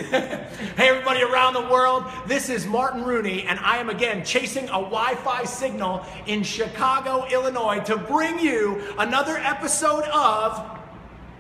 Hey everybody around the world, this is Martin Rooney, and I am again chasing a Wi-Fi signal in Chicago, Illinois to bring you another episode of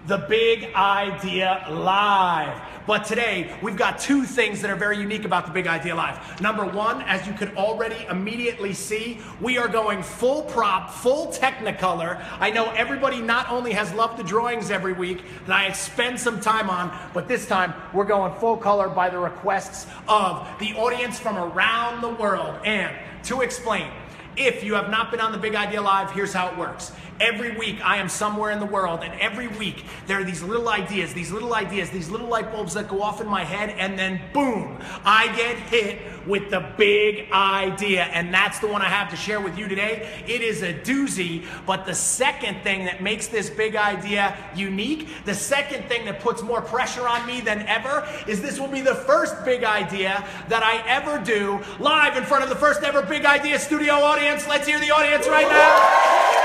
The Big Idea Live. But today, we've got two things that are very unique about The Big Idea Live. Number one, as you could already immediately see, we are going full prop, full Technicolor. I know everybody not only has loved the drawings every week that I spend some time on, but this time we're going full color by the requests of the audience from around the world. And to explain, if you have not been on The Big Idea Live, here's how it works. Every week I am somewhere in the world, and every week there are these little ideas, these little light bulbs that go off in my head, and then boom, I get hit with the big idea, and that's the one I have to share with you today. It is a doozy, but the second thing that makes this big idea unique, the second thing that puts more pressure on me than ever, is this will be the first big idea that I ever do live in front of the first ever Big Idea studio audience. Let's hear the audience right now.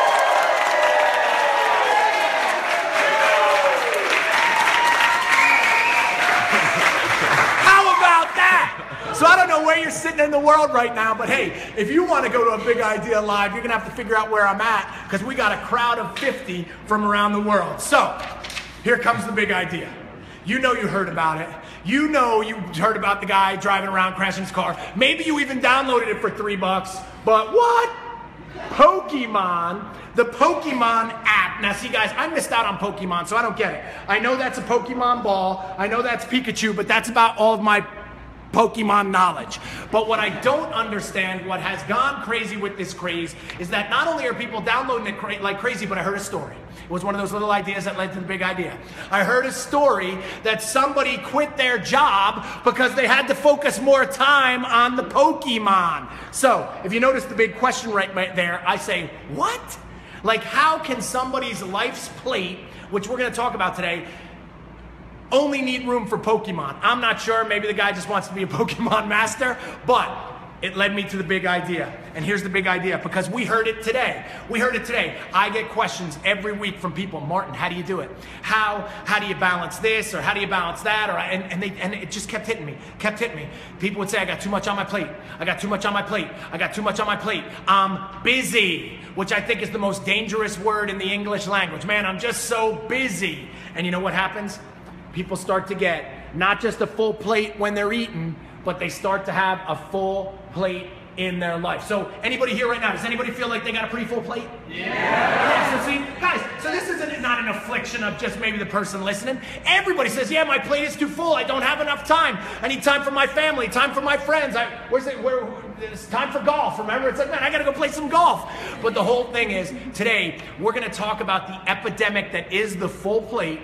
So I don't know where you're sitting in the world right now, but hey, if you want to go to a Big Idea Live, you're going to have to figure out where I'm at, because we got a crowd of 50 from around the world. So here comes the big idea. You know you heard about it. You know you heard about the guy driving around crashing his car. Maybe you even downloaded it for $3, but what? Pokemon, the Pokemon app. Now see guys, I missed out on Pokemon, so I don't get it. I know that's a Pokemon ball. I know that's Pikachu, but that's about all of my Pokemon knowledge. But what I don't understand, what has gone crazy with this craze, is that not only are people downloading it like crazy, but I heard a story. It was one of those little ideas that led to the big idea. I heard a story that somebody quit their job because they had to focus more time on the Pokemon. So, if you notice the big question right there, I say, what? Like, how can somebody's life's plate, which we're going to talk about today, only need room for Pokemon? I'm not sure. Maybe the guy just wants to be a Pokemon master, but it led me to the big idea. And here's the big idea, because we heard it today. We heard it today. I get questions every week from people. Martin, how do you do it? How do you balance this, or how do you balance that? Or and it just kept hitting me. People would say, I got too much on my plate. I got too much on my plate. I got too much on my plate. I'm busy, which I think is the most dangerous word in the English language. Man, I'm just so busy. And you know what happens? People start to get not just a full plate when they're eating, but they start to have a full plate in their life. So anybody here right now, does anybody feel like they got a pretty full plate? Yeah. So see, guys, so this isn't not an affliction of just maybe the person listening. Everybody says, yeah, my plate is too full. I don't have enough time. I need time for my family, time for my friends. It's time for golf. Remember, it's like, man, I got to go play some golf. But the whole thing is, today, we're going to talk about the epidemic that is the full plate.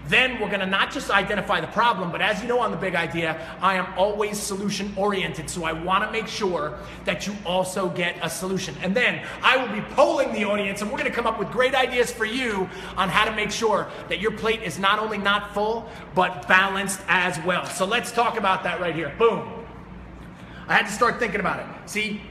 Then we're going to not just identify the problem, but as you know on The Big Idea, I am always solution oriented. So I want to make sure that you also get a solution. And then I will be polling the audience, and we're going to come up with great ideas for you on how to make sure that your plate is not only not full, but balanced as well. So let's talk about that right here. Boom. I had to start thinking about it. See,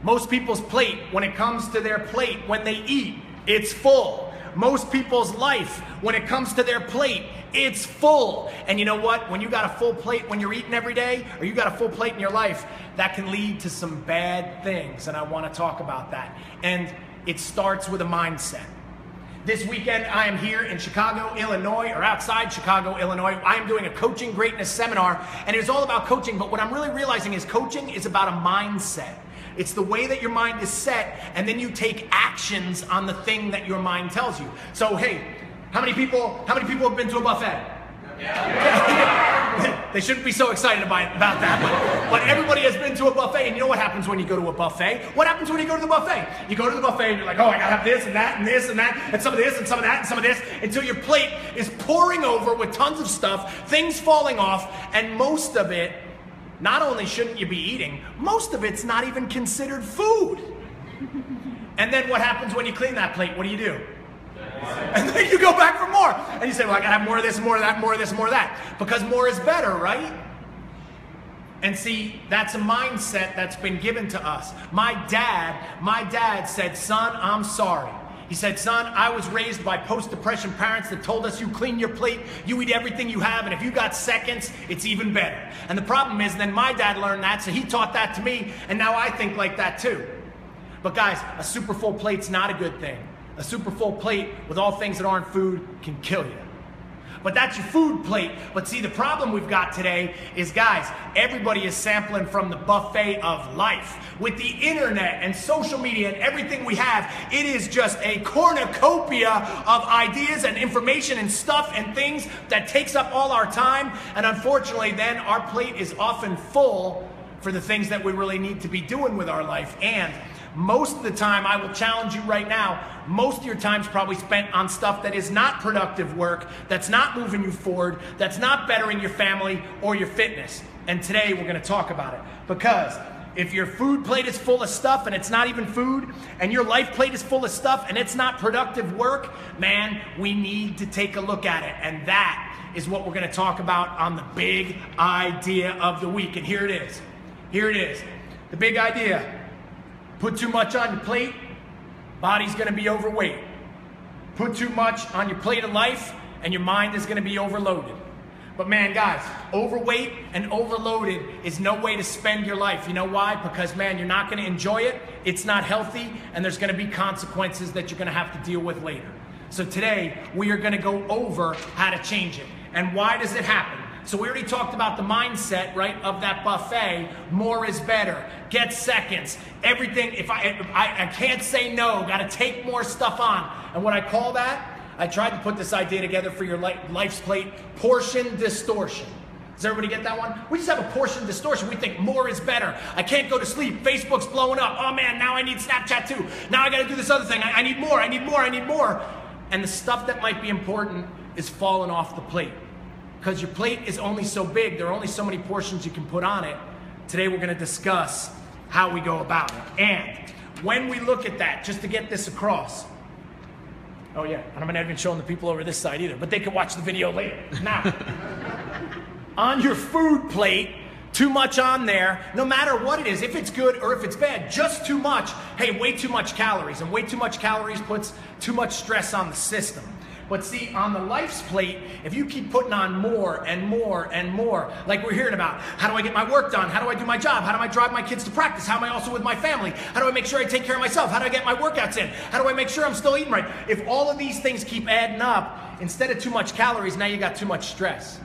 most people's plate, when it comes to their plate, when they eat, it's full. Most people's life, when it comes to their plate, it's full. And you know what? When you got a full plate when you're eating every day, or you got a full plate in your life, that can lead to some bad things. And I want to talk about that. And it starts with a mindset. This weekend, I am here in Chicago, Illinois, or outside Chicago, Illinois. I am doing a coaching greatness seminar, and it's all about coaching. But what I'm really realizing is coaching is about a mindset. It's the way that your mind is set, and then you take actions on the thing that your mind tells you. So, hey, how many people have been to a buffet? Yeah. They shouldn't be so excited about that, but everybody has been to a buffet, and you know what happens when you go to a buffet? What happens when you go to the buffet? You go to the buffet, and you're like, oh, I gotta have this and that and this and that, and some of this and some of that and some of this, until your plate is pouring over with tons of stuff, things falling off, and most of it, not only shouldn't you be eating, most of it's not even considered food. And then what happens when you clean that plate? What do? And then you go back for more. And you say, well, I gotta have more of this, more of that, more of this, more of that. Because more is better, right? And see, that's a mindset that's been given to us. My dad said, son, I'm sorry. He said, son, I was raised by post-depression parents that told us you clean your plate, you eat everything you have, and if you got seconds, it's even better. And the problem is, then my dad learned that, so he taught that to me, and now I think like that too. But guys, a super full plate's not a good thing. A super full plate with all things that aren't food can kill you. But that's your food plate. But see, the problem we've got today is, guys, everybody is sampling from the buffet of life. With the internet and social media and everything we have, it is just a cornucopia of ideas and information and stuff and things that takes up all our time. And unfortunately, then our plate is often full for the things that we really need to be doing with our life. And most of the time, I will challenge you right now, most of your time's probably spent on stuff that is not productive work, that's not moving you forward, that's not bettering your family or your fitness. And today we're gonna talk about it. Because if your food plate is full of stuff and it's not even food, and your life plate is full of stuff and it's not productive work, man, we need to take a look at it. And that is what we're gonna talk about on the big idea of the week. And here it is. Here it is. The big idea. Put too much on your plate, body's gonna be overweight. Put too much on your plate of life, and your mind is gonna be overloaded. But man, guys, overweight and overloaded is no way to spend your life. You know why? Because man, you're not gonna enjoy it, it's not healthy, and there's gonna be consequences that you're gonna have to deal with later. So today, we are gonna go over how to change it. And why does it happen? So we already talked about the mindset, right, of that buffet. More is better. Get seconds. Everything, if I can't say no, gotta take more stuff on. And what I call that, I tried to put this idea together for your life's plate, portion distortion. Does everybody get that one? We just have a portion distortion. We think more is better. I can't go to sleep. Facebook's blowing up. Oh man, now I need Snapchat too. Now I gotta do this other thing. I need more, I need more, I need more. And the stuff that might be important is falling off the plate. Because your plate is only so big, there are only so many portions you can put on it. Today we're gonna discuss how we go about it. And when we look at that, just to get this across, oh yeah, and I'm not even showing the people over this side either, but they can watch the video later. Now, on your food plate, too much on there, no matter what it is, if it's good or if it's bad, just too much, hey, way too much calories, and way too much calories puts too much stress on the system. But see, on the life's plate, if you keep putting on more and more and more, like we're hearing about, how do I get my work done? How do I do my job? How do I drive my kids to practice? How am I also with my family? How do I make sure I take care of myself? How do I get my workouts in? How do I make sure I'm still eating right? If all of these things keep adding up, instead of too much calories, now you got too much stress.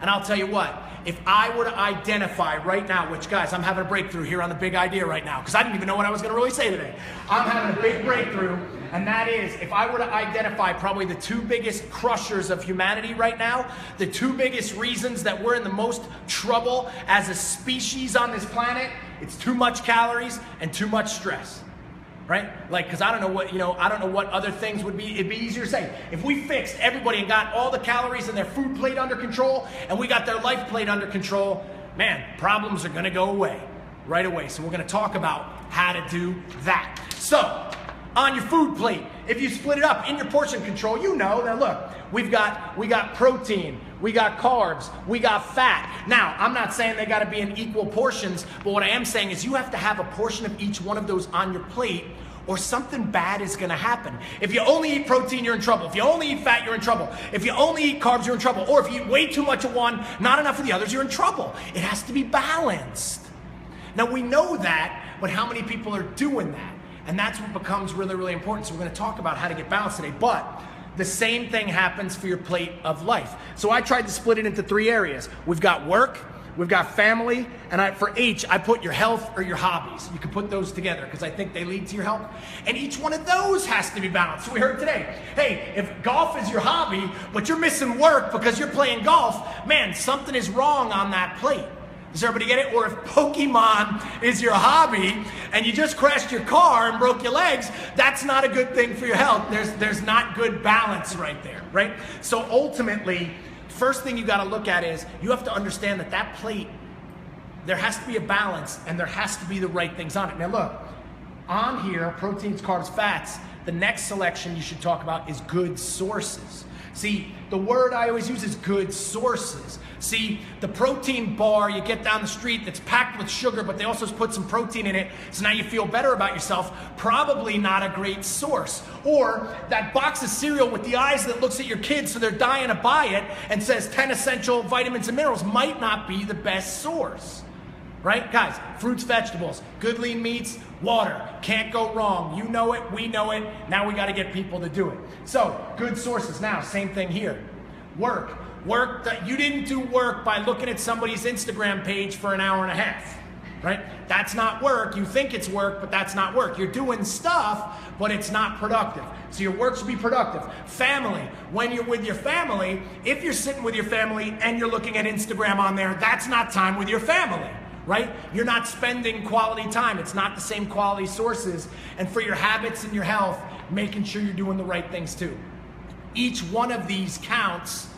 And I'll tell you what, if I were to identify right now, which guys, I'm having a breakthrough here on the big idea right now, because I didn't even know what I was going to really say today. I'm having a big breakthrough, and that is, if I were to identify probably the two biggest crushers of humanity right now, the two biggest reasons that we're in the most trouble as a species on this planet, it's too much calories and too much stress. Right? Like, because I don't know what, I don't know what other things would be. It'd be easier to say, if we fixed everybody and got all the calories in their food plate under control, and we got their life plate under control, man, problems are going to go away right away. So we're going to talk about how to do that. So, on your food plate, if you split it up in your portion control, you know that, look, we got protein, we got carbs, we got fat. Now, I'm not saying they got to be in equal portions, but what I am saying is you have to have a portion of each one of those on your plate, or something bad is gonna happen. If you only eat protein, you're in trouble. If you only eat fat, you're in trouble. If you only eat carbs, you're in trouble. Or if you eat way too much of one, not enough of the others, you're in trouble. It has to be balanced. Now we know that, but how many people are doing that? And that's what becomes really, really important. So we're gonna talk about how to get balanced today, but the same thing happens for your plate of life. So I tried to split it into three areas. We've got work, we've got family, and for H, I put your health or your hobbies. You can put those together because I think they lead to your health. And each one of those has to be balanced. So we heard today, hey, if golf is your hobby, but you're missing work because you're playing golf, man, something is wrong on that plate. Does everybody get it? Or if Pokemon is your hobby and you just crashed your car and broke your legs, that's not a good thing for your health. There's not good balance right there, right? So ultimately, first thing you got to look at is you have to understand that that plate, there has to be a balance and there has to be the right things on it. Now look, on here, proteins, carbs, fats, the next selection you should talk about is good sources. See, the word I always use is good sources. See, the protein bar you get down the street that's packed with sugar, but they also put some protein in it, so now you feel better about yourself, probably not a great source. Or that box of cereal with the eyes that looks at your kids so they're dying to buy it and says 10 essential vitamins and minerals might not be the best source. Right? Guys, fruits, vegetables, good lean meats, water. Can't go wrong. You know it, we know it. Now we got to get people to do it. So, good sources. Now, same thing here. Work. Work that you didn't do work by looking at somebody's Instagram page for an hour and a half. Right? That's not work. You think it's work, but that's not work. You're doing stuff, but it's not productive. So your work should be productive. Family. When you're with your family, if you're sitting with your family and you're looking at Instagram on there, that's not time with your family. Right? You're not spending quality time. It's not the same quality sources. And for your habits and your health, making sure you're doing the right things too. Each one of these counts,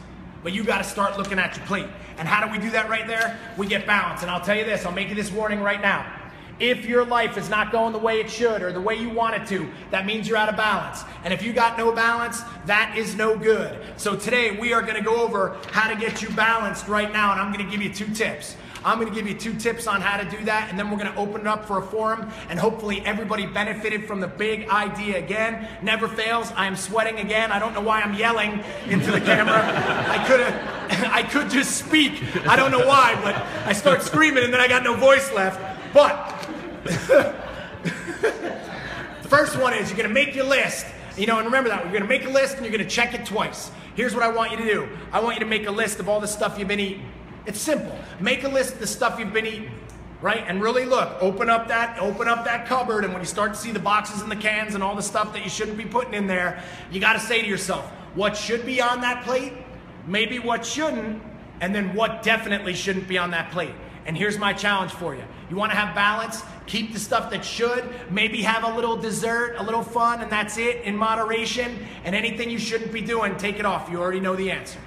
but you got to start looking at your plate. And how do we do that right there? We get balance. And I'll tell you this, I'll make you this warning right now. If your life is not going the way it should or the way you want it to, that means you're out of balance. And if you got no balance, that is no good. So today we are going to go over how to get you balanced right now. And I'm going to give you 2 tips. I'm going to give you 2 tips on how to do that, and then we're going to open it up for a forum, and hopefully everybody benefited from the big idea again. Never fails. I am sweating again. I don't know why I'm yelling into the camera. I could just speak. I don't know why, but I start screaming, and then I got no voice left. But the first one is you're going to make your list. You know, and remember that. You're going to make a list, and you're going to check it twice. Here's what I want you to do. I want you to make a list of all the stuff you've been eating. It's simple. Make a list of the stuff you've been eating, right? And really look, open up that cupboard, and when you start to see the boxes and the cans and all the stuff that you shouldn't be putting in there, you got to say to yourself, what should be on that plate, maybe what shouldn't, and then what definitely shouldn't be on that plate. And here's my challenge for you. You want to have balance? Keep the stuff that should. Maybe have a little dessert, a little fun, and that's it in moderation. And anything you shouldn't be doing, take it off. You already know the answer.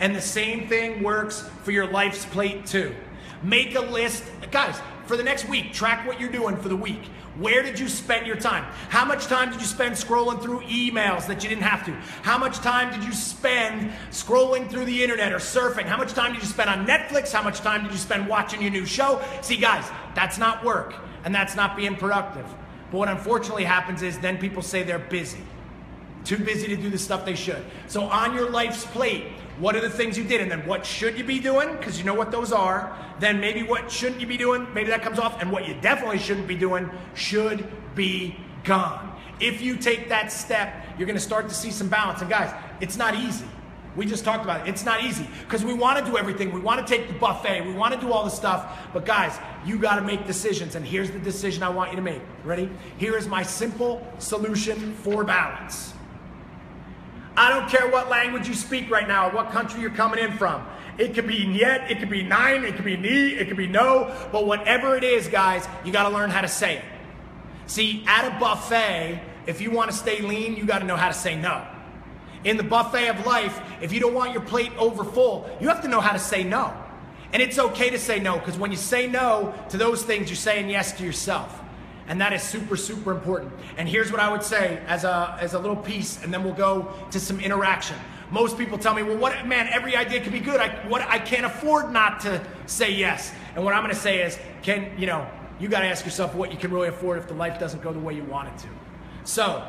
And the same thing works for your life's plate too. Make a list. Guys, for the next week, track what you're doing for the week. Where did you spend your time? How much time did you spend scrolling through emails that you didn't have to? How much time did you spend scrolling through the internet or surfing? How much time did you spend on Netflix? How much time did you spend watching your new show? See, guys, that's not work, and that's not being productive. But what unfortunately happens is then people say they're busy. Too busy to do the stuff they should. So on your life's plate, what are the things you did? And then what should you be doing? Because you know what those are. Then maybe what shouldn't you be doing? Maybe that comes off. And what you definitely shouldn't be doing should be gone. If you take that step, you're going to start to see some balance. And guys, it's not easy. We just talked about it. It's not easy because we want to do everything. We want to take the buffet. We want to do all the stuff. But guys, you got to make decisions. And here's the decision I want you to make. Ready? Here is my simple solution for balance. I don't care what language you speak right now or what country you're coming in from. It could be niet, it could be nein, it could be ni, it could be no. But whatever it is, guys, you got to learn how to say it. See, at a buffet, if you want to stay lean, you got to know how to say no. In the buffet of life, if you don't want your plate over full, you have to know how to say no. And it's okay to say no, because when you say no to those things, you're saying yes to yourself. And that is super, super important. And here's what I would say as a little piece, and then we'll go to some interaction. Most people tell me, well, man, every idea could be good. I can't afford not to say yes. And what I'm going to say is, you got to ask yourself what you can really afford if the life doesn't go the way you want it to. So,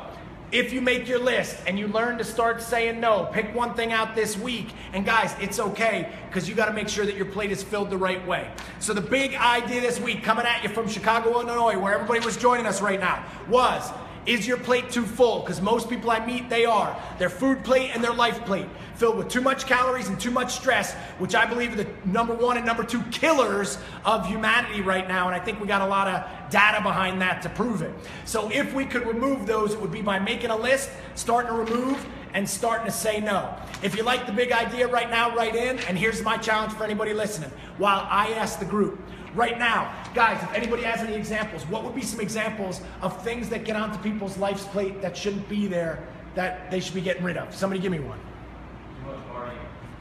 if you make your list and you learn to start saying no, pick one thing out this week. And guys, it's okay because you got to make sure that your plate is filled the right way. So the big idea this week coming at you from Chicago, Illinois, where everybody was joining us right now, was, is your plate too full? Because most people I meet, they are. Their food plate and their life plate filled with too much calories and too much stress, which I believe are the #1 and #2 killers of humanity right now. And I think we got a lot of data behind that to prove it. So if we could remove those, it would be by making a list, starting to remove, and starting to say no. If you like the big idea right now, write in. And here's my challenge for anybody listening. While I ask the group, right now, guys, if anybody has any examples, what would be some examples of things that get onto people's life's plate that shouldn't be there, that they should be getting rid of? Somebody give me one.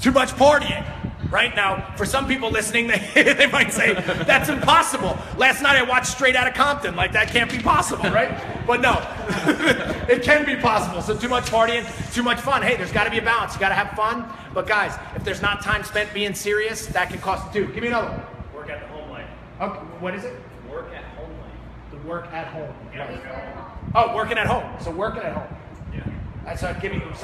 Too much partying. Too much partying. right? Now, for some people listening, they might say, that's impossible. Last night I watched Straight Outta Compton. Like, that can't be possible, right? But no, it can be possible. So too much partying, too much fun. Hey, there's got to be a balance. You got to have fun. But guys, if there's not time spent being serious, that can cost you too. Give me another one. Work at the home life. Okay, what is it? Work at home life. The work at home. Yeah. Oh, working at home. So working at home. Yeah. So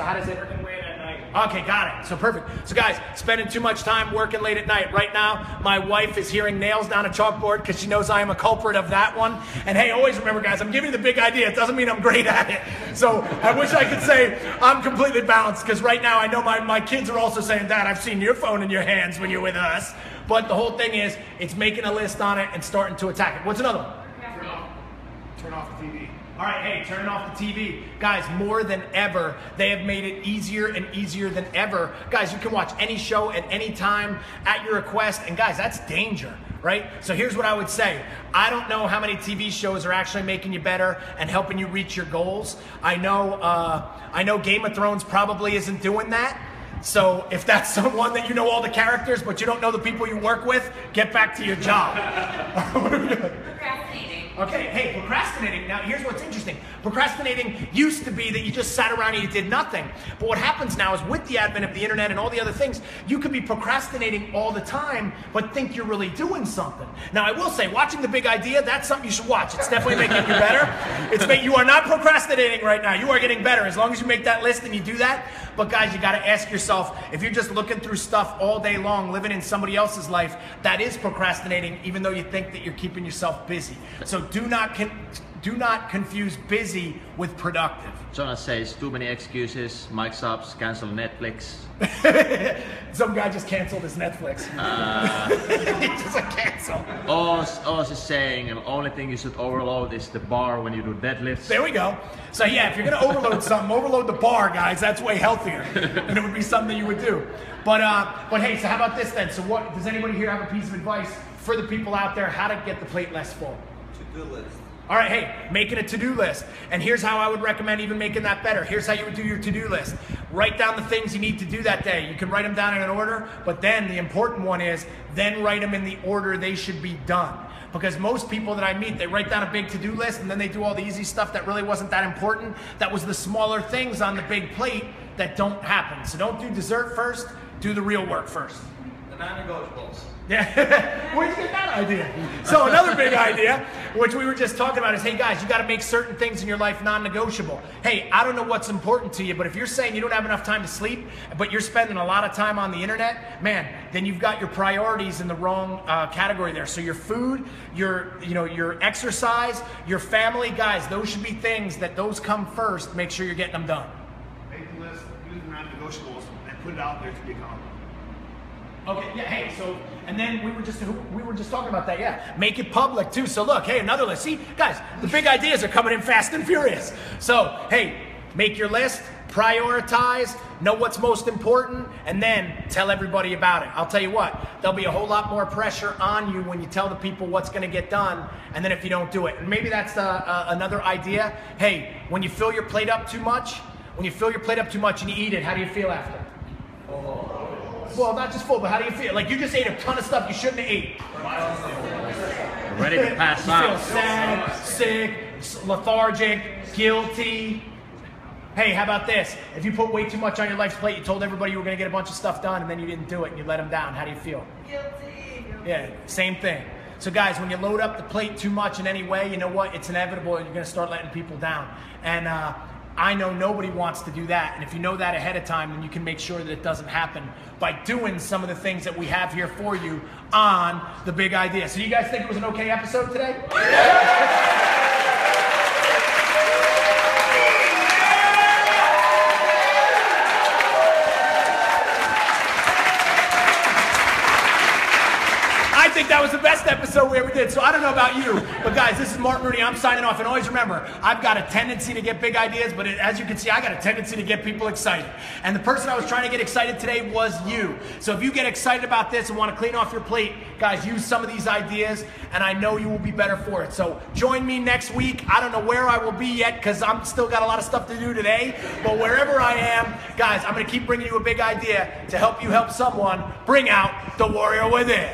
how does it? Working late at night. Okay, got it. So perfect. So guys, spending too much time working late at night. Right now, my wife is hearing nails down a chalkboard because she knows I am a culprit of that one. And hey, always remember, guys, I'm giving you the big idea. It doesn't mean I'm great at it. So I wish I could say I'm completely balanced, because right now I know my kids are also saying, Dad, I've seen your phone in your hands when you're with us. But the whole thing is, it's making a list on it and starting to attack it. What's another one? Turn off the TV. All right, hey, turning off the TV. Guys, more than ever, they have made it easier and easier than ever. Guys, you can watch any show at any time at your request. And guys, that's danger, right? So here's what I would say. I don't know how many TV shows are actually making you better and helping you reach your goals. I know Game of Thrones probably isn't doing that. So if that's someone that you know all the characters, but you don't know the people you work with, get back to your job. What are we doing? Procrastinating. Okay, hey, procrastinating. Now, here's what's interesting. Procrastinating used to be that you just sat around and you did nothing. But what happens now is, with the advent of the internet and all the other things, you could be procrastinating all the time, but think you're really doing something. Now, I will say, watching The Big Idea, that's something you should watch. It's definitely making you better. You are not procrastinating right now. You are getting better as long as you make that list and you do that. But guys, you got to ask yourself, if you're just looking through stuff all day long, living in somebody else's life, that is procrastinating, even though you think that you're keeping yourself busy. So do not confuse busy with productive. Jonas says too many excuses, mic stops, cancel Netflix. Some guy just canceled his Netflix. He just like cancel. Oz is saying the only thing you should overload is the bar when you do deadlifts. There we go. So yeah, if you're gonna overload something, overload the bar, guys. That's way healthier, and it would be something you would do. But hey, so how about this then? So what does anybody here have a piece of advice for the people out there how to get the plate less full? To-do list. All right, hey, making a to-do list. And here's how I would recommend even making that better. Here's how you would do your to-do list. Write down the things you need to do that day. You can write them down in an order, but then the important one is, then write them in the order they should be done. Because most people that I meet, they write down a big to-do list and then they do all the easy stuff that really wasn't that important. That was the smaller things on the big plate that don't happen. So don't do dessert first, do the real work first. The non-negotiables. Yeah, where'd you get that idea? So another big idea, which we were just talking about, is, hey guys, you got to make certain things in your life non-negotiable. Hey, I don't know what's important to you, but if you're saying you don't have enough time to sleep, but you're spending a lot of time on the internet, man, then you've got your priorities in the wrong category there. So your food, your exercise, your family, guys, those should be things that those come first. Make sure you're getting them done. Make the list, use the non-negotiables, and put it out there to be accomplished. Okay, yeah, hey, so, and then we were just talking about that, yeah. Make it public too. So look, hey, another list. See, guys, the big ideas are coming in fast and furious. So, hey, make your list, prioritize, know what's most important, and then tell everybody about it. I'll tell you what, there'll be a whole lot more pressure on you when you tell the people what's gonna get done, and then if you don't do it. And maybe that's another idea. Hey, when you fill your plate up too much, and you eat it, how do you feel after? Well, not just full, but how do you feel? Like, you just ate a ton of stuff you shouldn't have ate. Ready to pass You out. feel sad, sick, lethargic, guilty. Hey, how about this? If you put way too much on your life's plate, you told everybody you were going to get a bunch of stuff done, and then you didn't do it, and you let them down. How do you feel? Guilty. Yeah, same thing. So guys, when you load up the plate too much in any way, you know what? It's inevitable. You're going to start letting people down. And I know nobody wants to do that. And if you know that ahead of time, then you can make sure that it doesn't happen by doing some of the things that we have here for you on The Big Idea. So you guys think it was an okay episode today? I think that was the best episode we ever did. So I don't know about you, but guys, this is Martin Rooney. I'm signing off. And always remember, I've got a tendency to get big ideas, but as you can see, I got a tendency to get people excited. And the person I was trying to get excited today was you. So if you get excited about this and want to clean off your plate, guys, use some of these ideas, and I know you will be better for it. So join me next week. I don't know where I will be yet because I'm still got a lot of stuff to do today, but wherever I am, guys, I'm going to keep bringing you a big idea to help you help someone bring out the warrior within.